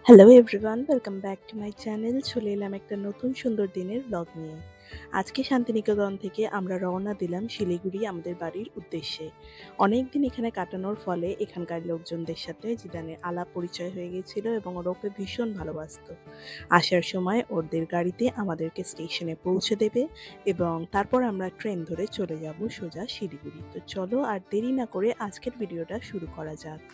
Hello everyone, welcome back to my channel. চলে এলাম একটা নতুন সুন্দর দিনের ব্লগ নিয়ে। আজকে শান্তিনিকেতন থেকে আমরা রওনা দিলাম শিলিগুড়ি আমাদের বাড়ির উদ্দেশ্যে। অনেক দিন এখানে কাটানোর ফলে এখানকার লোকজনদের সাথে জিদানের আলাপ পরিচয় হয়ে গেছিল এবং ওরা ওকে ভীষণ ভালোবাসতো। আসার সময় ওদের গাড়িতে আমাদেরকে স্টেশনে পৌঁছে দেবে এবং তারপর আমরা ট্রেন ধরে চলে যাব সোজা শিলিগুড়ি। তো চলো আর দেরি না করে আজকের ভিডিওটা শুরু করা যাক।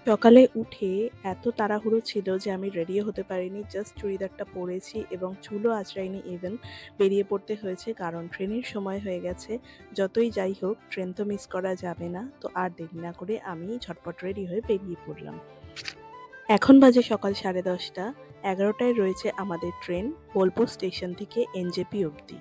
সকালে উঠে এত তাড়াহুড়ো ছিল যে আমি রেডিও হতে পারিনি, জাস্ট চুড়িদারটা পরেছি এবং চুলও আঁচড়াইনি ইভেন। বেরিয়ে পড়তে হয়েছে কারণ ট্রেনের সময় হয়ে গেছে। যতই যাই হোক, ট্রেন তো মিস করা যাবে না। তো আর দেরি না করে আমি ঝটপট রেডি হয়ে বেরিয়ে পড়লাম। এখন বাজে সকাল 10:30। 11টায় রয়েছে আমাদের ট্রেন বোলপুর স্টেশন থেকে এনজেপি অবধি।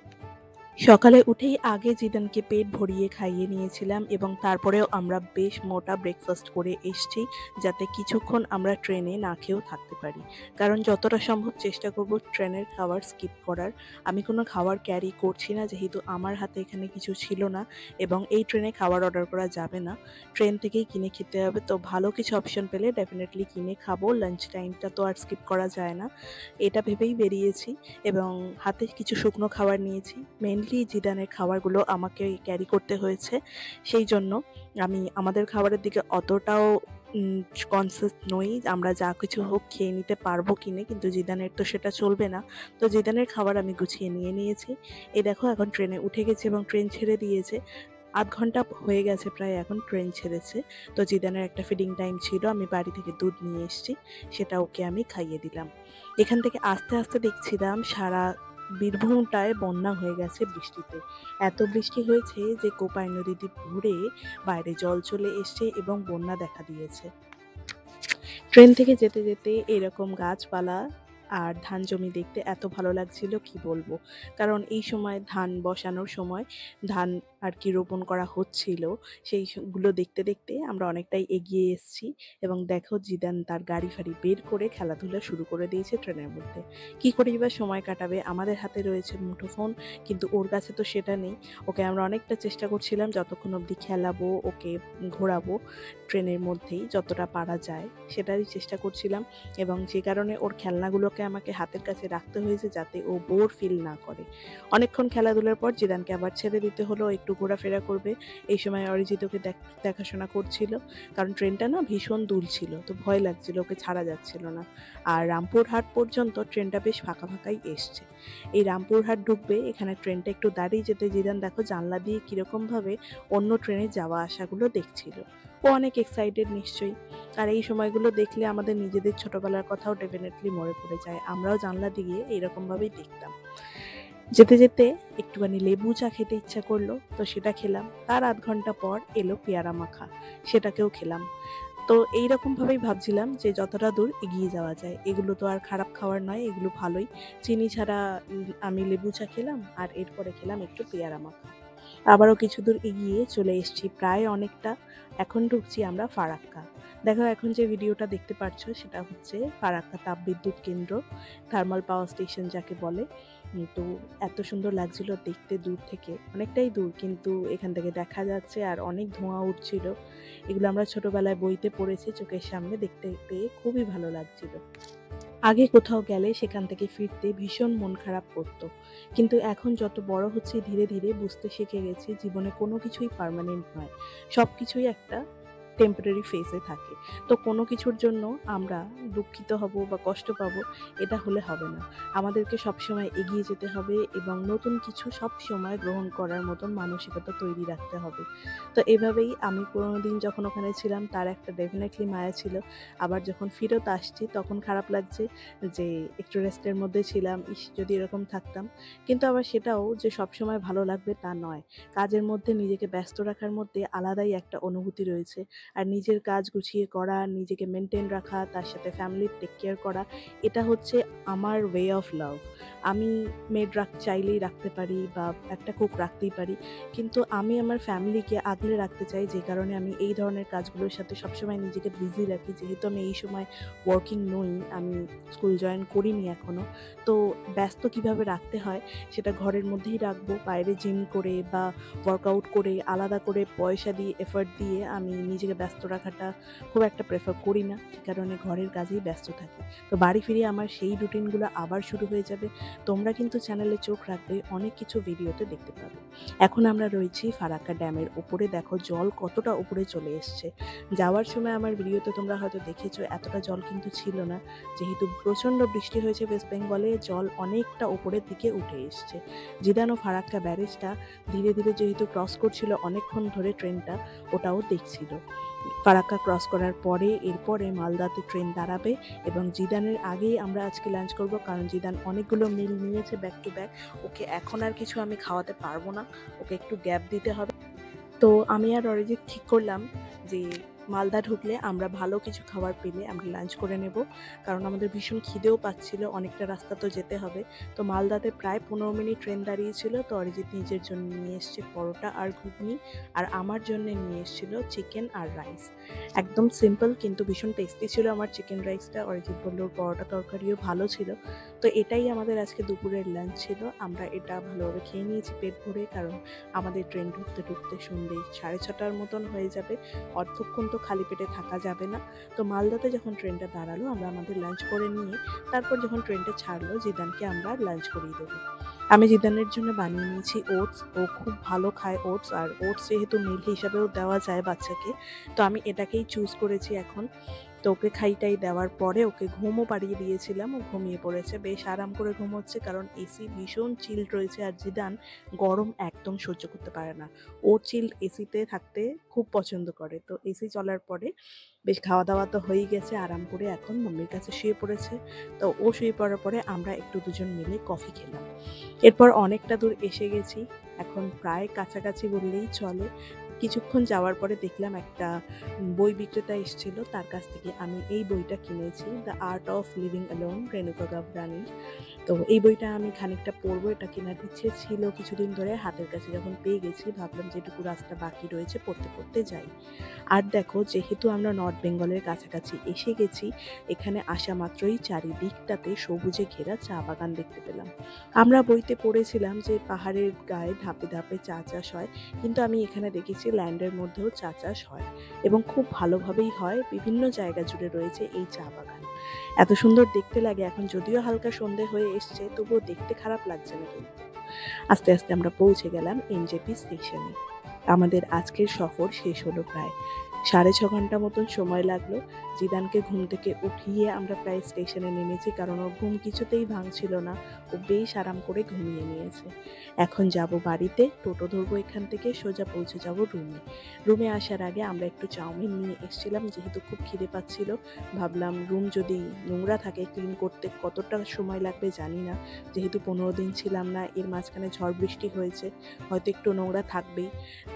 সকালে উঠেই আগে জিদানকে পেট ভরিয়ে খাইয়ে নিয়েছিলাম এবং তারপরেও আমরা বেশ মোটা ব্রেকফাস্ট করে এসছি, যাতে কিছুক্ষণ আমরা ট্রেনে না খেয়েও থাকতে পারি। কারণ যতটা সম্ভব চেষ্টা করব ট্রেনের খাবার স্কিপ করার। আমি কোনো খাবার ক্যারি করছি না, যেহেতু আমার হাতে এখানে কিছু ছিল না এবং এই ট্রেনে খাবার অর্ডার করা যাবে না, ট্রেন থেকেই কিনে খেতে হবে। তো ভালো কিছু অপশন পেলে ডেফিনেটলি কিনে খাবো, লাঞ্চ টাইমটা তো আর স্কিপ করা যায় না, এটা ভেবেই বেরিয়েছি। এবং হাতে কিছু শুকনো খাবার নিয়েছি। মেনলি জিদানের খাবারগুলো আমাকে ক্যারি করতে হয়েছে, সেই জন্য আমি আমাদের খাবারের দিকে অতটাও কনসিয়াস নই। আমরা যা কিছু হোক খেয়ে নিতে পারবো কিনে, কিন্তু জিদানের তো সেটা চলবে না। তো জিদানের খাবার আমি গুছিয়ে নিয়ে নিয়েছি। এই দেখো, এখন ট্রেনে উঠে গেছি এবং ট্রেন ছেড়ে দিয়েছে। ৮ ঘন্টা হয়ে গেছে প্রায় এখন ট্রেন ছেড়েছে। তো জিদানের একটা ফিডিং টাইম ছিল, আমি বাড়ি থেকে দুধ নিয়ে এসেছি, সেটা ওকে আমি খাইয়ে দিলাম। এখান থেকে আস্তে আস্তে দেখছিলাম সারা বীরভূমটায় বন্যা হয়ে গেছে বৃষ্টিতে। এত বৃষ্টি হয়েছে যে কোপাই নদীটি ভরে বাইরে জল চলে এসছে এবং বন্যা দেখা দিয়েছে। ট্রেন থেকে যেতে যেতে এরকম গাছপালা আর ধান জমি দেখতে এত ভালো লাগছিল কি বলবো। কারণ এই সময় ধান বসানোর সময় ধান আর কি রোপণ করা হচ্ছিল, সেইগুলো দেখতে দেখতে আমরা অনেকটাই এগিয়ে এসেছি। এবং দেখো, জিদান তার গাড়ি ফাড়ি বের করে খেলাধুলা শুরু করে দিয়েছে ট্রেনের মধ্যে। কি করেই বা সময় কাটাবে, আমাদের হাতে রয়েছে মুঠোফোন, কিন্তু ওর কাছে তো সেটা নেই। ওকে আমরা অনেকটা চেষ্টা করছিলাম যতক্ষণ অবধি খেলাবো, ওকে ঘোরাবো ট্রেনের মধ্যেই যতটা পারা যায়, সেটারই চেষ্টা করছিলাম। এবং যে কারণে ওর খেলনাগুলোকে আমাকে হাতের কাছে রাখতে হয়েছে, যাতে ও বোর ফিল না করে। অনেকক্ষণ খেলাধুলার পর জিদানকে আবার ছেড়ে দিতে হলো, একটু ঘোরাফেরা করবে। এই সময় অরিজিৎ ওকে দেখাশোনা করছিল, কারণ ট্রেনটা না ভীষণ দুলছিল, তো ভয় লাগছিল, ওকে ছাড়া যাচ্ছিল না। আর রামপুরহাট পর্যন্ত ট্রেনটা বেশ ফাঁকা ফাঁকাই এসছে। এই রামপুরহাট ঢুকবে, এখানে ট্রেনটা একটু দাঁড়িয়ে যেতে জিদান দেখো জানলা দিয়ে কীরকমভাবে অন্য ট্রেনে যাওয়া আসাগুলো দেখছিল। ও অনেক এক্সাইটেড নিশ্চয়ই। আর এই সময়গুলো দেখলে আমাদের নিজেদের ছোটবেলার কথাও ডেফিনেটলি মনে পড়ে যায়। আমরাও জানলা দিয়ে এইরকমভাবেই দেখতাম। যেতে যেতে একটুখানি লেবু চা খেতে ইচ্ছা করলো, তো সেটা খেলাম। তার ৮ ঘন্টা পর এলো পেয়ারা মাখা, সেটাকেও খেলাম। তো এইরকমভাবেই ভাবছিলাম যে যতটা দূর এগিয়ে যাওয়া যায়। এগুলো তো আর খারাপ খাবার নয়, এগুলো ভালোই। চিনি ছাড়া আমি লেবু চা খেলাম আর এরপরে খেলাম একটু পেয়ারা মাখা। আবারও কিছু দূর এগিয়ে চলে এসেছি, প্রায় অনেকটা। এখন ঢুকছি আমরা ফারাক্কা। দেখো, এখন যে ভিডিওটা দেখতে পাচ্ছ সেটা হচ্ছে ফারাক্কা তাপবিদ্যুৎ কেন্দ্র, থার্মাল পাওয়ার স্টেশন যাকে বলে। তো এত সুন্দর লাগছিল দেখতে দূর থেকে, অনেকটাই দূর কিন্তু এখান থেকে দেখা যাচ্ছে, আর অনেক ধোঁয়া উঠছিল। এগুলো আমরা ছোটবেলায় বইতে পড়েছি, চোখের সামনে দেখতে পেয়ে খুবই ভালো লাগছিল। আগে কোথাও গেলে সেখান থেকে ফিরতে ভীষণ মন খারাপ করতো, কিন্তু এখন যত বড় হচ্ছি ধীরে ধীরে বুঝতে শিখে গেছি জীবনে কোনো কিছুই পার্মানেন্ট নয়, সব কিছুই একটা টেম্পোরারি ফেজে থাকে। তো কোনো কিছুর জন্য আমরা দুঃখিত হব বা কষ্ট পাবো, এটা হলে হবে না। আমাদেরকে সবসময় এগিয়ে যেতে হবে এবং নতুন কিছু সবসময় গ্রহণ করার মতন মানসিকতা তৈরি রাখতে হবে। তো এভাবেই আমি পুরোনো দিন যখন ওখানে ছিলাম তার একটা ডেফিনেটলি মায়া ছিল। আবার যখন ফেরত আসছি তখন খারাপ লাগছে যে একটু রেস্টের মধ্যে ছিলাম, ইস যদি এরকম থাকতাম। কিন্তু আবার সেটাও যে সবসময় ভালো লাগবে তা নয়। কাজের মধ্যে নিজেকে ব্যস্ত রাখার মধ্যে আলাদাই একটা অনুভূতি রয়েছে। আর নিজের কাজ গুছিয়ে করা, নিজেকে মেনটেন রাখা, তার সাথে ফ্যামিলির টেক কেয়ার করা, এটা হচ্ছে আমার ওয়ে অফ লাভ। আমি মেড চাইলেই রাখতে পারি বা একটা কুক রাখতেই পারি, কিন্তু আমি আমার ফ্যামিলিকে আগলে রাখতে চাই, যে কারণে আমি এই ধরনের কাজগুলোর সাথে সবসময় নিজেকে বিজি রাখি। যেহেতু আমি এই সময় ওয়ার্কিং নই, আমি স্কুল জয়েন করিনি এখনও। তো ব্যস্ত কিভাবে রাখতে হয় সেটা ঘরের মধ্যেই রাখবো, বাইরে জিম করে বা ওয়ার্কআউট করে আলাদা করে পয়সা দিয়ে এফর্ট দিয়ে আমি নিজেকে নিজেকে ব্যস্ত রাখাটা খুব একটা প্রেফার করি না, যে কারণে ঘরের কাজেই ব্যস্ত থাকি। তো বাড়ি ফিরে আমার সেই রুটিনগুলো আবার শুরু হয়ে যাবে। তোমরা কিন্তু চ্যানেলে চোখ রাখবে, অনেক কিছু ভিডিওতে দেখতে পাবে। এখন আমরা রয়েছি ফারাক্কা ড্যামের ওপরে, দেখো জল কতটা উপরে চলে এসছে। যাওয়ার সময় আমার ভিডিওতে তোমরা হয়তো দেখেছো এতটা জল কিন্তু ছিল না, যেহেতু প্রচণ্ড বৃষ্টি হয়েছে ওয়েস্ট বেঙ্গলে, জল অনেকটা উপরের দিকে উঠে এসছে। জিদান ও ফারাক্কা ব্যারেজটা ধীরে ধীরে যেহেতু ক্রস করছিল অনেকক্ষণ ধরে ট্রেনটা, ওটাও দেখছিল। ফারাক্কা ক্রস করার পরে এরপরে মালদাতে ট্রেন দাঁড়াবে এবং জিদানের আগেই আমরা আজকে লাঞ্চ করব, কারণ জিদান অনেকগুলো মিল নিয়েছে ব্যাক টু ব্যাক। ওকে এখন আর কিছু আমি খাওয়াতে পারবো না, ওকে একটু গ্যাপ দিতে হবে। তো আমি আর অরিজিৎ ঠিক করলাম যে মালদা ঢুকলে আমরা ভালো কিছু খাবার পেলে আমরা লাঞ্চ করে নেব, কারণ আমাদের ভীষণ খিদেও পাচ্ছিল, অনেকটা রাস্তা তো যেতে হবে। তো মালদাতে প্রায় 15 মিনিট ট্রেন দাঁড়িয়েছিল। তো অরিজিৎ নিজের জন্য নিয়ে এসছে পরোটা আর ঘুগনি, আর আমার জন্য নিয়ে এসেছিল চিকেন আর রাইস। একদম সিম্পল কিন্তু ভীষণ টেস্টি ছিল আমার চিকেন রাইসটা। অরিজিৎ বললো পরোটা তরকারিও ভালো ছিল। তো এটাই আমাদের আজকে দুপুরের লাঞ্চ ছিল। আমরা এটা ভালোভাবে খেয়ে নিয়েছি পেট ভরে, কারণ আমাদের ট্রেন ঢুকতে ঢুকতে সন্ধ্যে 6:30 মতন হয়ে যাবে, অতক্ষণ তো খালি পেটে থাকা যাবে না। তো মালদাতে যখন ট্রেনটা দাঁড়ালো আমরা আমাদের লাঞ্চ করে নিয়ে তারপর যখন ট্রেনটা ছাড়লো জিদানকে আমরা লাঞ্চ করিয়ে দেবো। আমি জিদানের জন্য বানিয়ে নিয়েছি ওটস, ও খুব ভালো খায় ওটস, আর ওটস যেহেতু মিল হিসাবেও দেওয়া যায় বাচ্চাকে, তো আমি এটাকেই চুজ করেছি এখন। তো ওকে খাইটাই দেওয়ার পরে ওকে ঘুমও পাড়িয়ে দিয়েছিলাম, ও ঘুমিয়ে পড়েছে, বেশ আরাম করে ঘুমোচ্ছে, কারণ এসি ভীষণ চিল্ড রয়েছে আর জিদান গরম একদম সহ্য করতে পারে না। ও চিল্ড এসিতে থাকতে খুব পছন্দ করে। তো এসি চলার পরে বেশ খাওয়া দাওয়া তো হয়েই গেছে, আরাম করে এখন মাম্মির কাছে শুয়ে পড়েছে। তো ও শুয়ে পড়ার পরে আমরা একটু দুজন মিলে কফি খেলাম। এরপর অনেকটা দূর এসে গেছি, এখন প্রায় কাছাকাছি বললেই চলে। কিছুক্ষণ যাওয়ার পরে দেখলাম একটা বই বিক্রেতা এসেছিল, তার কাছ থেকে আমি এই বইটা কিনেছি, the art of living alone, Renuka গাভরানির। তো এই বইটা আমি খানিকটা পড়বো, এটা কেনার ইচ্ছে ছিল কিছুদিন ধরে, হাতের কাছে যখন পেয়ে গেছি ভাবলাম যেটুকু রাস্তা বাকি রয়েছে পড়তে পড়তে যাই। আর দেখো যেহেতু আমরা নর্থ বেঙ্গলের কাছাকাছি এসে গেছি, এখানে আসা মাত্রই চারিদিকটাতে সবুজে ঘেরা চা বাগান দেখতে পেলাম। আমরা বইতে পড়েছিলাম যে পাহাড়ের গায়ে ধাপে ধাপে চা চাষ হয়, কিন্তু আমি এখানে দেখেছি ল্যান্ডের মধ্যেও চা চাষ হয় এবং খুব ভালোভাবেই হয়। বিভিন্ন জায়গা জুড়ে রয়েছে এই চা বাগান, এত সুন্দর দেখতে লাগে। এখন যদিও হালকা সন্ধে হয়ে এসছে, তবুও দেখতে খারাপ লাগছে না কিন্তু। আস্তে আস্তে আমরা পৌঁছে গেলাম এনজেপি স্টেশনে। আমাদের আজকের সফর শেষ হলো প্রায় 6.5 ঘন্টা মতন সময় লাগলো। জিদানকে ঘুম থেকে উঠিয়ে আমরা প্রায় স্টেশনে নেমেছি, কারণ ওর ঘুম কিছুতেই ভাঙছিল না, ও বেশ আরাম করে ঘুমিয়ে নিয়েছে। এখন যাব বাড়িতে, টোটো ধরবো এখান থেকে, সোজা পৌঁছে যাব রুমে। রুমে আসার আগে আমরা একটু চাউমিন নিয়ে এসেছিলাম, যেহেতু খুব খিদে পাচ্ছিল। ভাবলাম রুম যদি নোংরা থাকে ক্লিন করতে কতটা সময় লাগবে জানি না, যেহেতু 15 দিন ছিলাম না, এর মাঝখানে ঝড় বৃষ্টি হয়েছে, হয়তো একটু নোংরা থাকবেই,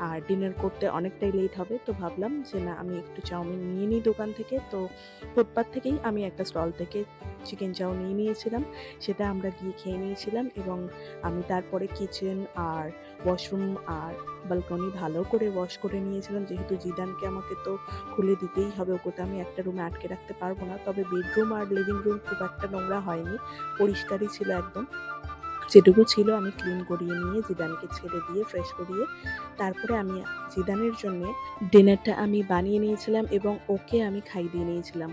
আর ডিনার করতে অনেকটাই লেট হবে। তো ভাবলাম যে না, আমি একটু চাউমিন নিয়ে নিই দোকান থেকে। তো ফুটপাথ থেকেই আমি একটা স্টল থেকে চিকেন চাউ নিয়ে নিয়েছিলাম, সেটা আমরা গিয়ে খেয়ে নিয়েছিলাম। এবং আমি তারপরে কিচেন আর ওয়াশরুম আর ব্যালকনি ভালো করে ওয়াশ করে নিয়েছিলাম, যেহেতু জিদানকে আমাকে তো খুলে দিতেই হবে, ওকে তো আমি একটা রুমে আটকে রাখতে পারবো না। তবে বেডরুম আর লিভিং রুম খুব একটা নোংরা হয়নি, পরিষ্কারই ছিল একদম। যেটুকু ছিল আমি ক্লিন করিয়ে নিয়ে জিদানকে ছেড়ে দিয়ে ফ্রেশ করিয়ে তারপরে আমি জিদানের জন্য ডিনারটা আমি বানিয়ে নিয়েছিলাম এবং ওকে আমি খাইয়ে দিয়ে নিয়েছিলাম।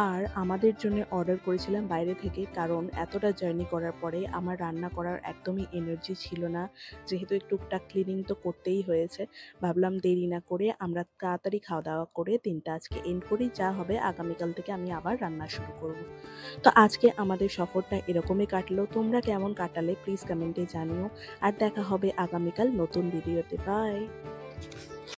আর আমাদের জন্য অর্ডার করেছিলাম বাইরে থেকে, কারণ এতটা জার্নি করার পরে আমার রান্না করার একদমই এনার্জি ছিল না, যেহেতু টুকটাক ক্লিনিং তো করতেই হয়েছে। ভাবলাম দেরি না করে আমরা তাড়াতাড়ি খাওয়া দাওয়া করে দিনটা আজকে এন্ড করি, যা হবে আগামীকাল থেকে আমি আবার রান্না শুরু করব। তো আজকে আমাদের সফরটা এরকমই কাটলো। তোমরা কেমন কাটালে প্লিজ কমেন্টে জানিও, আর দেখা হবে আগামীকাল নতুন ভিডিওতে। বাই।